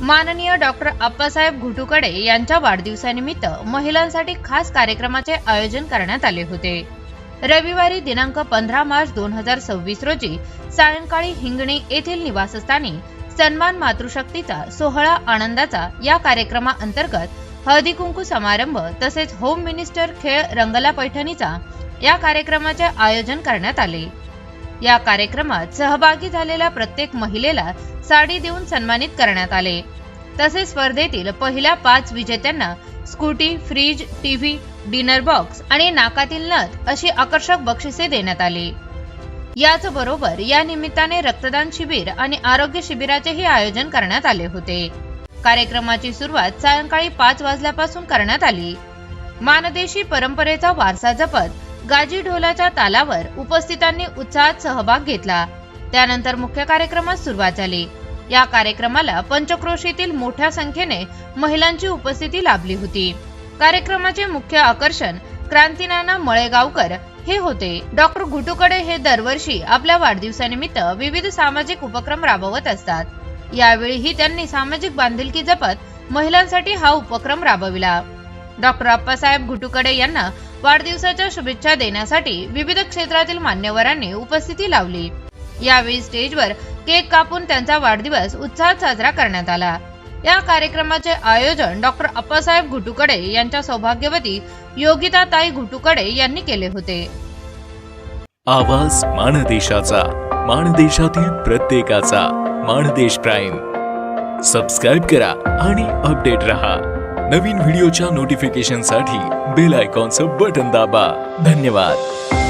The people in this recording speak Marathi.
माननीय डॉक्टर अप्पासाहेब घुटुकडे यांच्या वाढदिवसानिमित्त महिलांसाठी खास कार्यक्रमाचे आयोजन करण्यात आले होते। रविवारी दिनांक 15 मार्च 2026 रोजी सायंकाळी हिंगणी येथील निवासस्थानी सन्मान मातृशक्तीचा सोहळा आनंदाचा या कार्यक्रमाअंतर्गत हळदी कुंकू समारंभ तसेच होम मिनिस्टर खेळ रंगला पैठणीचा या कार्यक्रमाचे आयोजन करण्यात आले। या कार्यक्रमात सहभागी झालेल्या प्रत्येक महिलेला साडी देऊन सन्मानित करण्यात आले। तसेच स्पर्धेतील पहिल्या 5 विजेत्यांना scooty, fridge, TV, dinner box आणि नाकातील नथ अशी आकर्षक बक्षिसे देण्यात आली। याच बरोबर या निमित्ताने रक्तदान शिबिर आणि आरोग्य शिबिराचेही आयोजन करण्यात आले होते। कार्यक्रमाची सुरुवात सायंकाळी 5 वाजल्यापासून करण्यात आली। मानदेशी परंपरेचा वारसा जपत गाजी ढोलाच्या तालावर उपस्थितांनी उत्साहात सहभाग घेतला। त्यानंतर मुख्य कार्यक्रमास सुरुवात झाली। या कार्यक्रमाला पंचक्रोशीतील मोठ्या संख्येने महिलांची उपस्थिती लाभली होती। कार्यक्रमाचे मुख्य आकर्षण क्रांतीनाना मळेगावकर हे होते। डॉक्टर घुटुकडे हे दरवर्षी आपल्या वाढदिवसानिमित्त विविध सामाजिक उपक्रम राबवत असतात। यावेळीही त्यांनी सामाजिक बांधिलकी जपत महिलांसाठी हा उपक्रम राबविला। डॉक्टर अप्पासाहेब घुटुकडे यांना वाढदिवसाच्या शुभेच्छा देण्यासाठी विविध क्षेत्रातील मान्यवरांनी उपस्थिती लावली। यावेळी स्टेजवर केक कापून त्यांचा वाढदिवस उत्साहात साजरा करण्यात आला। या कार्यक्रमाचे आयोजन डॉक्टर अप्पासाहेब घुटुकडे यांच्या सौभाग्यवती योगिताताई घुटुकडे यांनी केले होते। आवाज माणदेशाचा, माणदेशातील प्रत्येकाचा, माणदेश प्राईम। सबस्क्राइब करा आणि अपडेट रहा। नवीन व्हिडिओच्या नोटिफिकेशनसाठी बेल आयकॉनचं बटन दाबा। धन्यवाद।